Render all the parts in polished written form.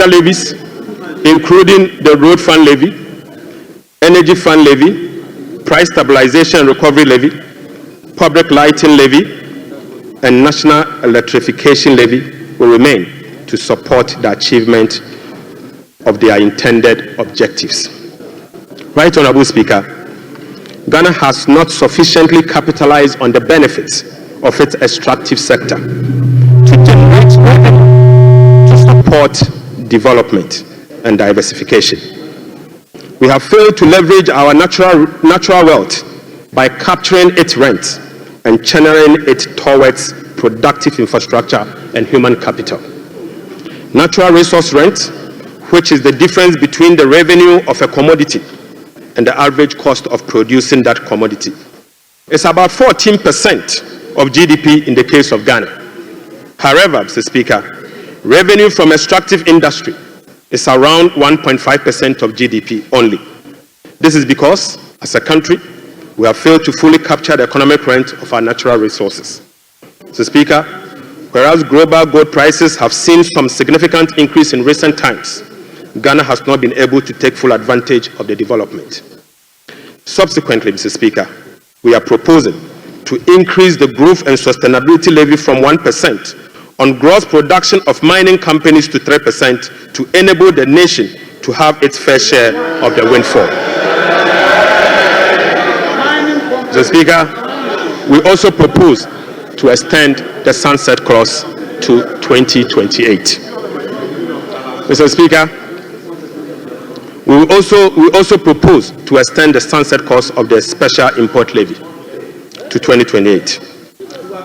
sector levies, including the Road Fund Levy, Energy Fund Levy, Price Stabilization and Recovery Levy, Public Lighting Levy, and National Electrification Levy will remain to support the achievement of their intended objectives. Right Honorable Speaker, Ghana has not sufficiently capitalized on the benefits of its extractive sector to generate revenue to support development and diversification. We have failed to leverage our natural wealth by capturing its rent and channeling it towards productive infrastructure and human capital. Natural resource rent, which is the difference between the revenue of a commodity and the average cost of producing that commodity, is about 14% of GDP in the case of Ghana. However, Mr. Speaker, revenue from extractive industry is around 1.5% of GDP only. This is because, as a country, we have failed to fully capture the economic rent of our natural resources. Mr. Speaker, whereas global gold prices have seen some significant increase in recent times, Ghana has not been able to take full advantage of the development. Subsequently, Mr. Speaker, we are proposing to increase the Growth and Sustainability Levy from 1% on gross production of mining companies to 3% to enable the nation to have its fair share of the windfall. Mr. Speaker, we also propose to extend the sunset clause to 2028. Mr. Speaker, we also propose to extend the sunset clause of the special import levy to 2028.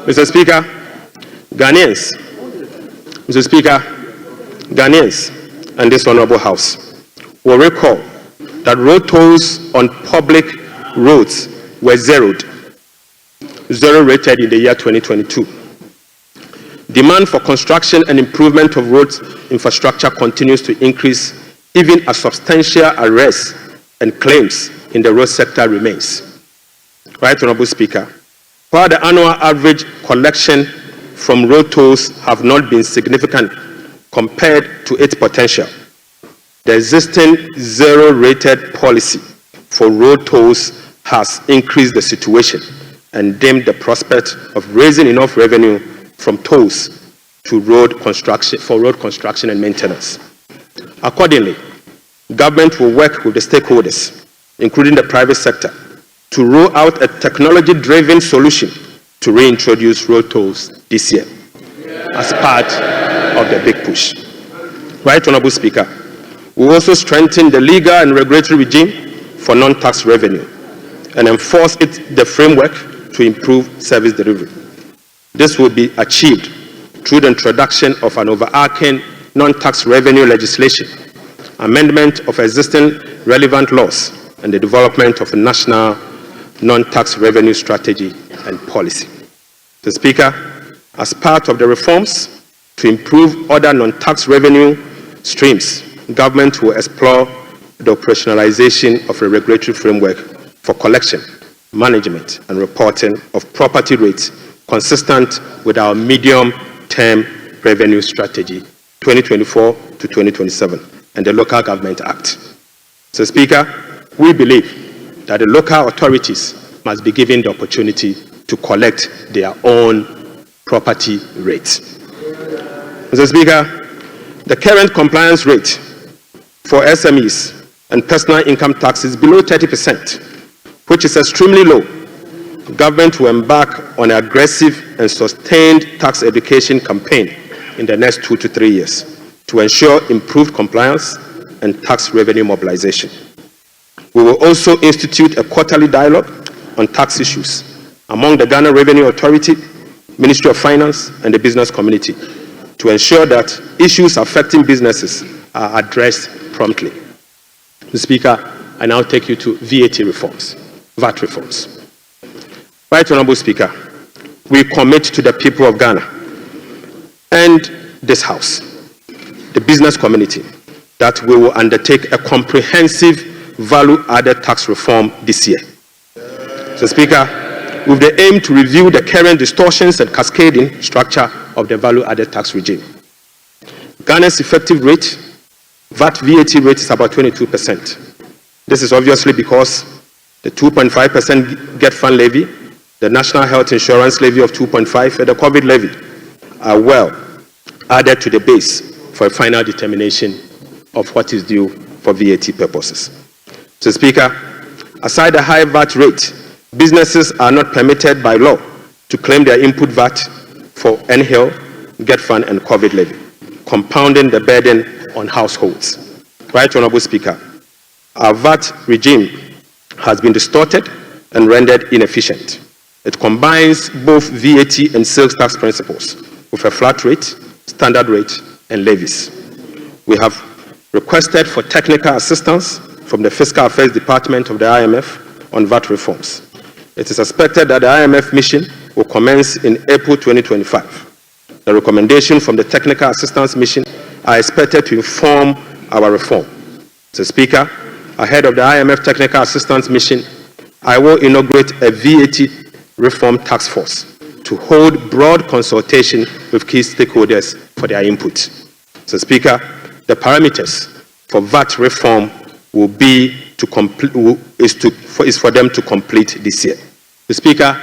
Mr. Speaker, Ghanaians and this Honorable House will recall that road tolls on public roads were zero rated in the year 2022. Demand for construction and improvement of road infrastructure continues to increase, even as substantial arrests and claims in the road sector remains. Right Honorable Speaker, while the annual average collection from road tolls have not been significant compared to its potential, the existing zero-rated policy for road tolls has increased the situation and dimmed the prospect of raising enough revenue from tolls to road construction and maintenance. Accordingly, government will work with the stakeholders, including the private sector, to roll out a technology-driven solution to reintroduce road tolls this year as part of the big push. Right Honorable Speaker, we will also strengthen the legal and regulatory regime for non-tax revenue and enforce the framework to improve service delivery. This will be achieved through the introduction of an overarching non-tax revenue legislation, amendment of existing relevant laws, and the development of a national non-tax revenue strategy and policy. Mr. Speaker, as part of the reforms to improve other non-tax revenue streams, government will explore the operationalization of a regulatory framework for collection, management, and reporting of property rates consistent with our medium-term revenue strategy 2024 to 2027 and the Local Government Act. Mr. Speaker, we believe that the local authorities must be given the opportunity to collect their own property rates. Mr. Speaker, the current compliance rate for SMEs and personal income tax is below 30%, which is extremely low. Government will embark on an aggressive and sustained tax education campaign in the next 2 to 3 years to ensure improved compliance and tax revenue mobilization. We will also institute a quarterly dialogue on tax issues among the Ghana Revenue Authority, Ministry of Finance, and the business community to ensure that issues affecting businesses are addressed promptly. Mr. Speaker, I now take you to VAT reforms. Right Honorable Speaker, we commit to the people of Ghana and this House, the business community, that we will undertake a comprehensive value-added tax reform this year. Mr. Speaker, with the aim to review the current distortions and cascading structure of the value-added tax regime. Ghana's effective rate VAT rate is about 22%. This is obviously because the 2.5% Get Fund levy, the National Health Insurance levy of 2.5%, and the COVID levy are well added to the base for a final determination of what is due for VAT purposes. So, Speaker, aside the high VAT rate, businesses are not permitted by law to claim their input VAT for NHIL, Get Fund, and COVID levy, compounding the burden on households. Right, Honorable Speaker, our VAT regime has been distorted and rendered inefficient. It combines both VAT and sales tax principles with a flat rate, standard rate, and levies. We have requested for technical assistance from the Fiscal Affairs Department of the IMF on VAT reforms. It is expected that the IMF mission will commence in April 2025. The recommendations from the Technical Assistance Mission are expected to inform our reform. Mr. Speaker, ahead of the IMF Technical Assistance Mission, I will inaugurate a VAT reform task force to hold broad consultation with key stakeholders for their input. Mr. Speaker, the parameters for VAT reform will be is for them to complete this year. Mr. Speaker,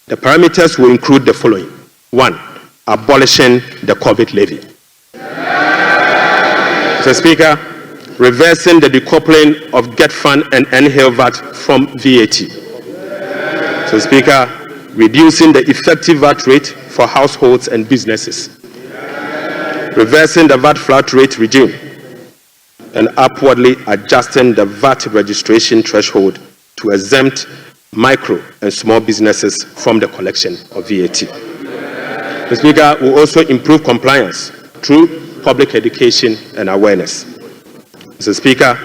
the parameters will include the following. 1, abolishing the COVID levy. Mr. Speaker, reversing the decoupling of Get Fund and NHIL VAT from VAT. Mr. Speaker, reducing the effective VAT rate for households and businesses. Reversing the VAT flat rate regime and upwardly adjusting the VAT registration threshold to exempt micro and small businesses from the collection of VAT. Mr. Speaker, will also improve compliance through public education and awareness. Mr. Speaker,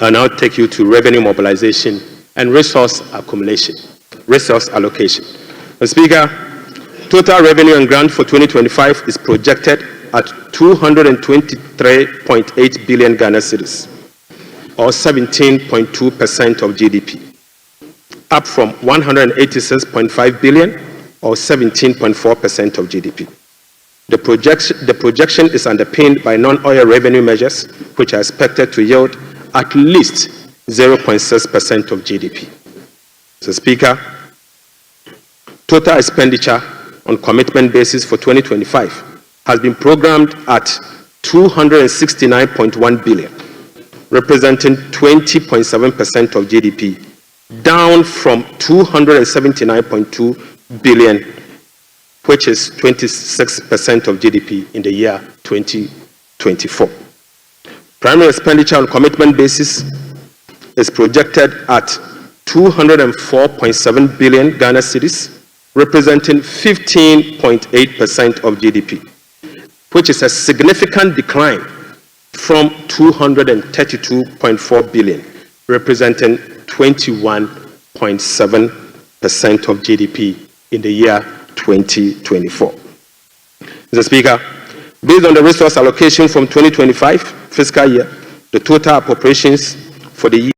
I now take you to revenue mobilization and resource allocation. Mr. Speaker, total revenue and grant for 2025 is projected at 223.8 billion Ghana cedis, or 17.2% of GDP, up from 186.5 billion, or 17.4% of GDP. The projection is underpinned by non-oil revenue measures, which are expected to yield at least 0.6% of GDP. Mr. Speaker, total expenditure on commitment basis for 2025 has been programmed at 269.1 billion, representing 20.7% of GDP, down from 279.2 billion, which is 26% of GDP in the year 2024. Primary expenditure on commitment basis is projected at 204.7 billion Ghana cedis, representing 15.8% of GDP, which is a significant decline from 232.4 billion, representing 21.7% of GDP in the year 2024. Mr. Speaker, based on the resource allocation from 2025 fiscal year, the total appropriations for the year